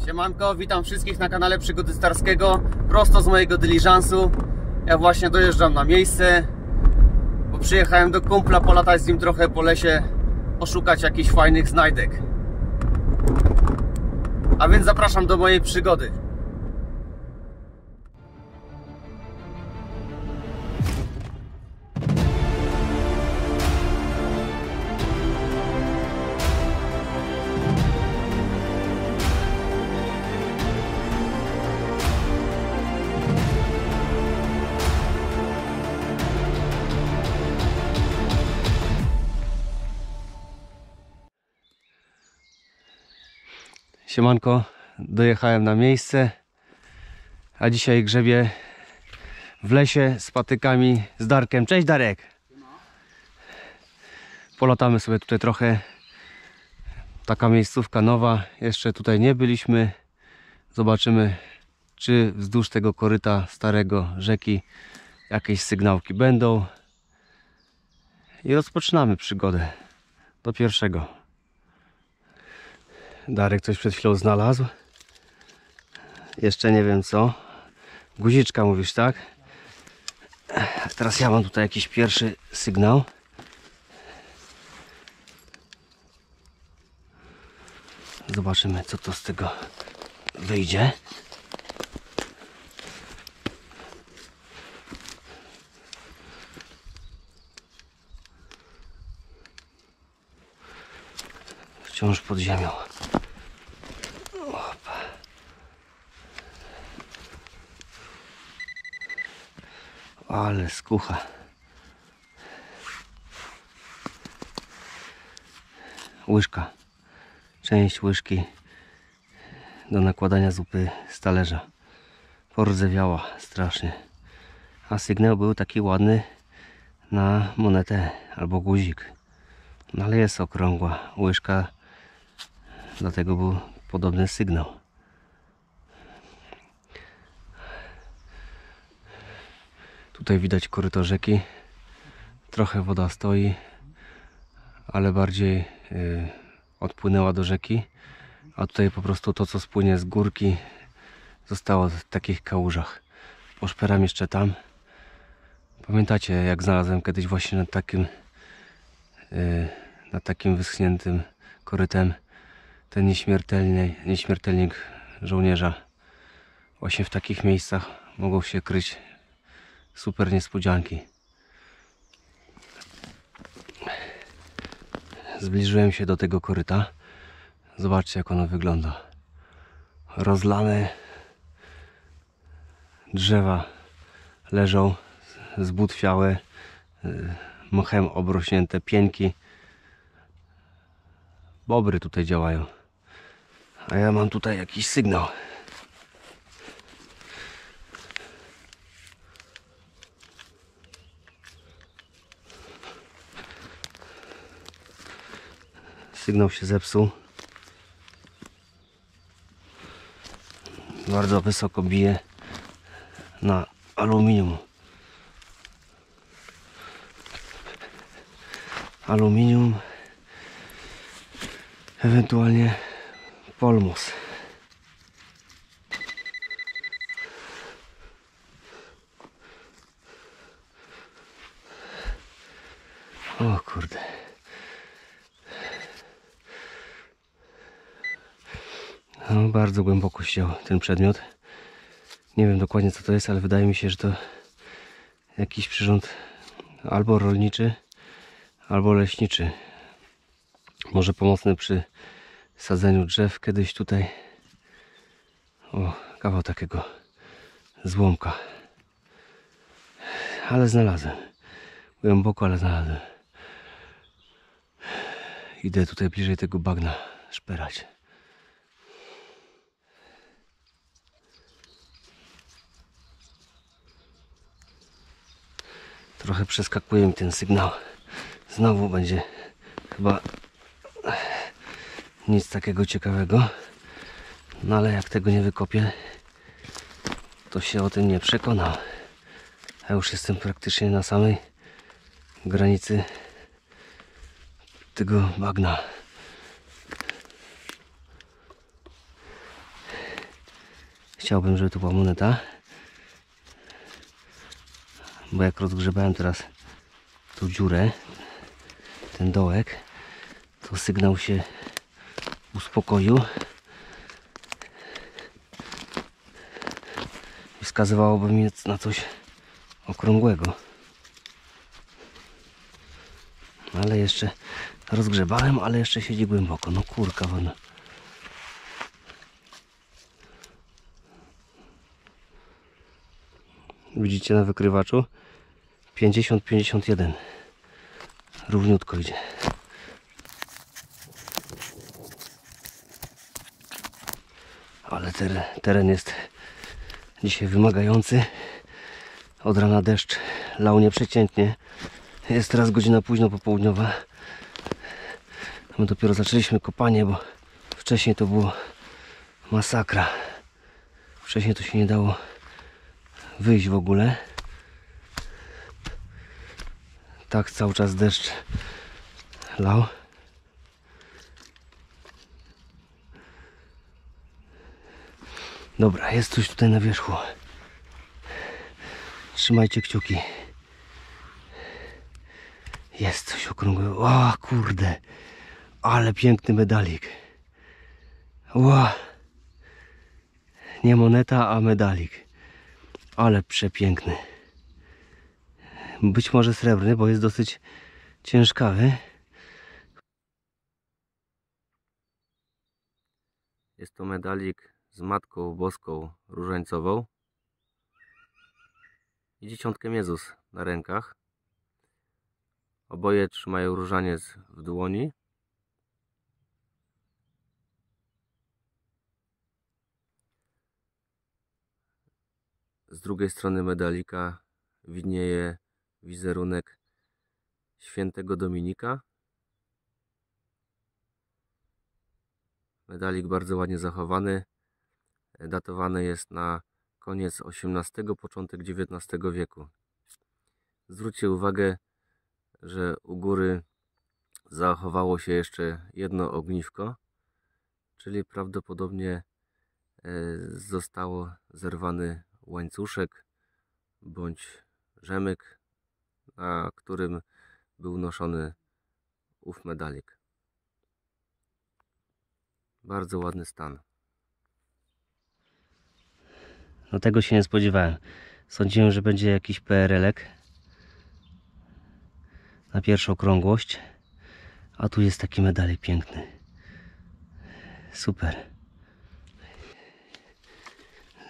Siemanko, witam wszystkich na kanale Przygody Starskiego, prosto z mojego dyliżansu. Ja właśnie dojeżdżam na miejsce, bo przyjechałem do kumpla polatać z nim trochę po lesie, poszukać jakichś fajnych znajdek. A więc zapraszam do mojej przygody. Siemanko, dojechałem na miejsce, a dzisiaj grzebię w lesie z patykami z Darkiem. Cześć Darek! Polatamy sobie tutaj trochę. Taka miejscówka nowa, jeszcze tutaj nie byliśmy. Zobaczymy, czy wzdłuż tego koryta starego rzeki jakieś sygnałki będą. I rozpoczynamy przygodę do pierwszego. Darek coś przed chwilą znalazł. Jeszcze nie wiem co. Guziczka mówisz, tak? Teraz ja mam tutaj jakiś pierwszy sygnał. Zobaczymy, co to z tego wyjdzie. Wciąż pod ziemią. Ale skucha. Łyżka. Część łyżki do nakładania zupy z talerza. Porzewiała strasznie. A sygnał był taki ładny na monetę albo guzik. No ale jest okrągła łyżka, dlatego był podobny sygnał. Tutaj widać koryto rzeki. Trochę woda stoi, ale bardziej odpłynęła do rzeki. A tutaj po prostu to, co spłynie z górki, zostało w takich kałużach. Poszperam jeszcze tam. Pamiętacie, jak znalazłem kiedyś właśnie nad takim wyschniętym korytem ten nieśmiertelnik żołnierza. Właśnie w takich miejscach mogą się kryć super niespodzianki. Zbliżyłem się do tego koryta. Zobaczcie, jak ono wygląda. Rozlane drzewa leżą, zbutwiałe, mchem obrośnięte pieńki. Bobry tutaj działają. A ja mam tutaj jakiś sygnał. Sygnał się zepsuł. Bardzo wysoko bije na aluminium. Aluminium, ewentualnie polmus. O kurde. No, bardzo głęboko siedział ten przedmiot. Nie wiem dokładnie, co to jest, ale wydaje mi się, że to jakiś przyrząd albo rolniczy, albo leśniczy. Może pomocny przy sadzeniu drzew. Kiedyś tutaj kawał takiego złomka. Ale znalazłem. Głęboko, ale znalazłem. Idę tutaj bliżej tego bagna szperać. Trochę przeskakuje mi ten sygnał. Znowu będzie chyba nic takiego ciekawego. No ale jak tego nie wykopię, to się o tym nie przekonam. Ja już jestem praktycznie na samej granicy tego bagna. Chciałbym, żeby to była moneta. Bo jak rozgrzebałem teraz tą dziurę, ten dołek, to sygnał się uspokoił i wskazywałoby mi na coś okrągłego. Ale jeszcze rozgrzebałem, ale jeszcze siedzi głęboko. No kurka wodna. Widzicie na wykrywaczu? 50-51. Równiutko idzie. Ale teren jest dzisiaj wymagający. Od rana deszcz lał nieprzeciętnie. Jest teraz godzina późno popołudniowa. My dopiero zaczęliśmy kopanie, bo wcześniej to było masakra. Wcześniej to się nie dało wyjść w ogóle. Tak cały czas deszcz lał. Dobra, jest coś tutaj na wierzchu. Trzymajcie kciuki. Jest coś okrągłego. O kurde. Ale piękny medalik. Ła. Nie moneta, a medalik. Ale przepiękny. Być może srebrny, bo jest dosyć ciężkawy. Jest to medalik z Matką Boską Różańcową i dzieciątkiem Jezus na rękach. Oboje trzymają różaniec w dłoni. Z drugiej strony medalika widnieje wizerunek świętego Dominika. Medalik bardzo ładnie zachowany. Datowany jest na koniec XVIII, początek XIX wieku. Zwróćcie uwagę, że u góry zachowało się jeszcze jedno ogniwko, czyli prawdopodobnie zostało zerwany łańcuszek bądź rzemyk, na którym był noszony ów medalik. Bardzo ładny stan. No tego się nie spodziewałem. Sądziłem, że będzie jakiś PRL-ek na pierwszą okrągłość, a tu jest taki medalik piękny. Super.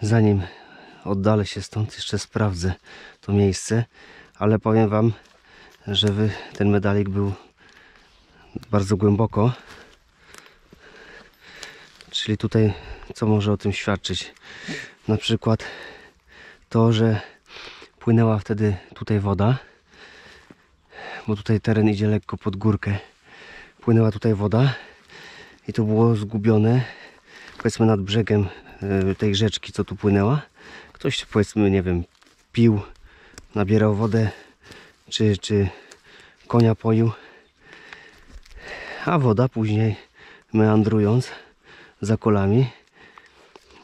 Zanim oddalę się stąd, jeszcze sprawdzę to miejsce, ale powiem wam, że ten medalik był bardzo głęboko. Czyli tutaj co może o tym świadczyć? Na przykład to, że płynęła wtedy tutaj woda, bo tutaj teren idzie lekko pod górkę. Płynęła tutaj woda i to było zgubione, powiedzmy, nad brzegiem tej rzeczki, co tu płynęła. Ktoś, powiedzmy, nie wiem, pił, nabierał wodę, czy konia poił, a woda później, meandrując za kolami,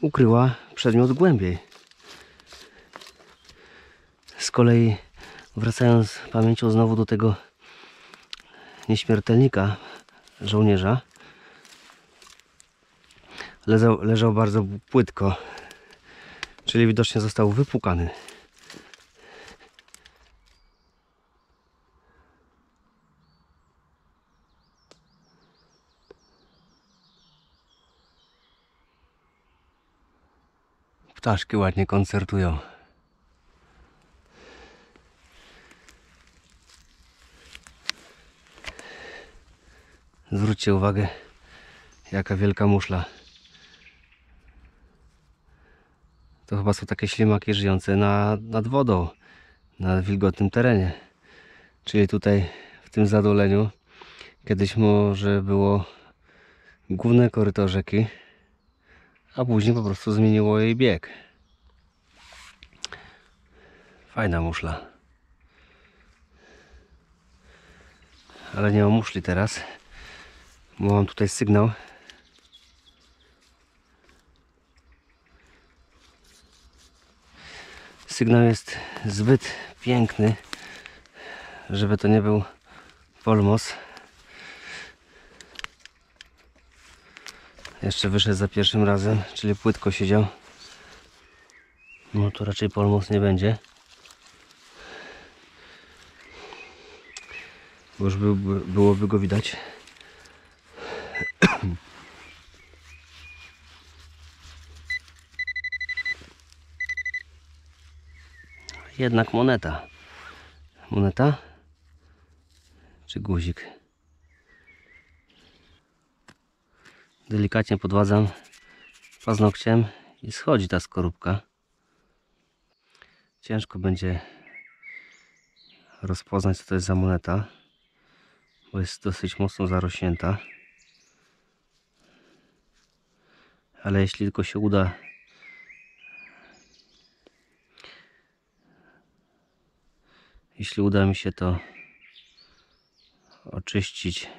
ukryła przedmiot głębiej. Z kolei, wracając pamięcią znowu do tego nieśmiertelnika, żołnierza, leżał bardzo płytko, czyli widocznie został wypłukany. Ptaszki ładnie koncertują. Zwróćcie uwagę, jaka wielka muszla. To chyba są takie ślimaki żyjące nad wodą, na wilgotnym terenie. Czyli tutaj w tym zadoleniu kiedyś może było główne koryto rzeki, a później po prostu zmieniło jej bieg. Fajna muszla. Ale nie mam muszli teraz, bo mam tutaj sygnał. Sygnał jest zbyt piękny, żeby to nie był polmos. Jeszcze wyszedł za pierwszym razem, czyli płytko siedział. No to raczej polmos nie będzie. Bo już byłoby go widać. Jednak moneta. Moneta? Czy guzik? Delikatnie podwadzam paznokciem i schodzi ta skorupka. Ciężko będzie rozpoznać, co to jest za moneta, bo jest dosyć mocno zarośnięta. Ale jeśli tylko się uda mi się to oczyścić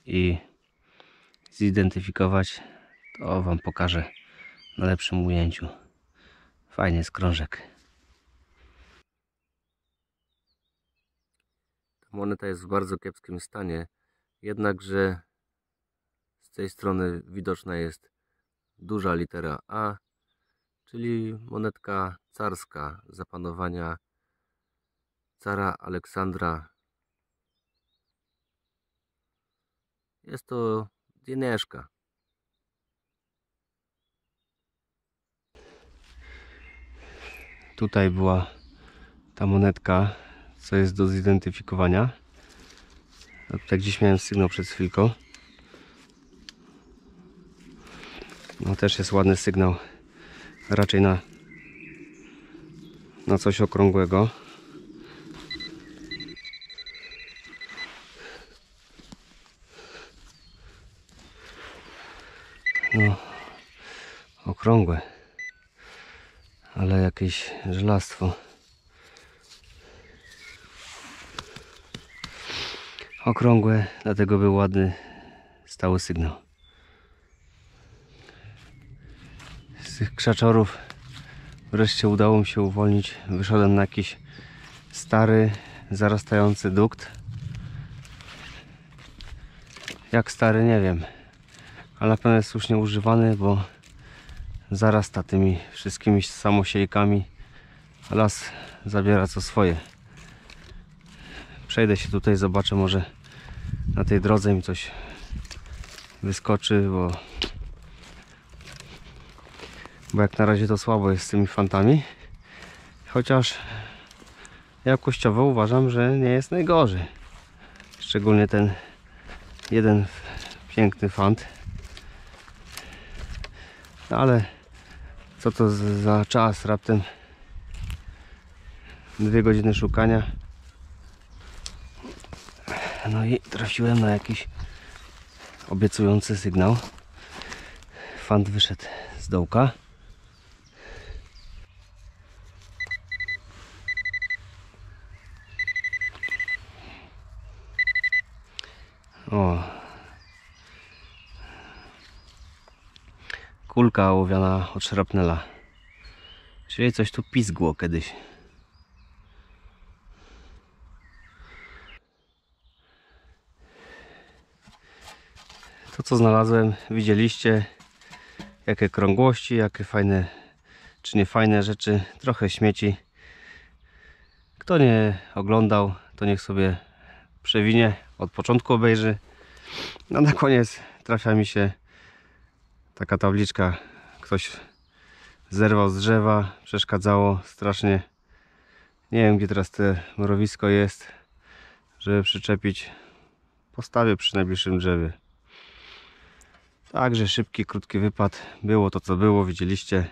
i zidentyfikować, to wam pokażę na lepszym ujęciu. Fajnie jest krążek. Ta moneta jest w bardzo kiepskim stanie, jednakże z tej strony widoczna jest duża litera A, czyli monetka carska za panowania cara Aleksandra. Jest to dienieszka. Tutaj była ta monetka, co jest do zidentyfikowania. A tutaj gdzieś miałem sygnał przed chwilką. No też jest ładny sygnał. Raczej na coś okrągłego. No, okrągłe, ale jakieś żelastwo. Okrągłe, dlatego był ładny, stały sygnał. Z tych krzaczorów wreszcie udało mi się uwolnić. Wyszedłem na jakiś stary, zarastający dukt. Jak stary, nie wiem. Ale na pewno jest słusznie używany, bo zarasta tymi wszystkimi samosiejkami. Las zabiera co swoje. Przejdę się tutaj, zobaczę, może na tej drodze mi coś wyskoczy, bo jak na razie to słabo jest z tymi fantami. Chociaż jakościowo uważam, że nie jest najgorzej. Szczególnie ten jeden piękny fant. No ale co to za czas? Raptem 2 godziny szukania. No i trafiłem na jakiś obiecujący sygnał. Fant wyszedł z dołka. O, kulka ołowiana od szrapnela, czyli coś tu pizgło kiedyś. To co znalazłem, widzieliście, jakie krągłości, jakie fajne czy niefajne rzeczy, trochę śmieci. Kto nie oglądał, to niech sobie przewinie, od początku obejrzy. No na koniec trafia mi się taka tabliczka. Ktoś zerwał z drzewa, przeszkadzało strasznie. Nie wiem, gdzie teraz to mrowisko jest, żeby przyczepić. Postawię przy najbliższym drzewie. Także szybki, krótki wypad. Było to, co było, widzieliście.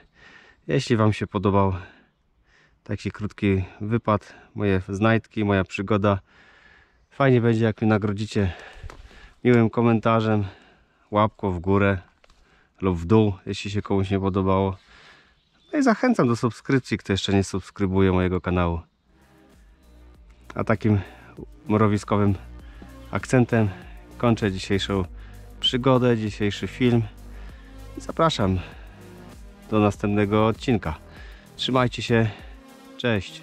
Jeśli wam się podobał taki krótki wypad, moje znajdki, moja przygoda, fajnie będzie, jak mnie nagrodzicie miłym komentarzem, łapką w górę lub w dół, jeśli się komuś nie podobało. No i zachęcam do subskrypcji, kto jeszcze nie subskrybuje mojego kanału. A takim mrowiskowym akcentem kończę dzisiejszą przygodę, dzisiejszy film. Zapraszam do następnego odcinka. Trzymajcie się, Cześć.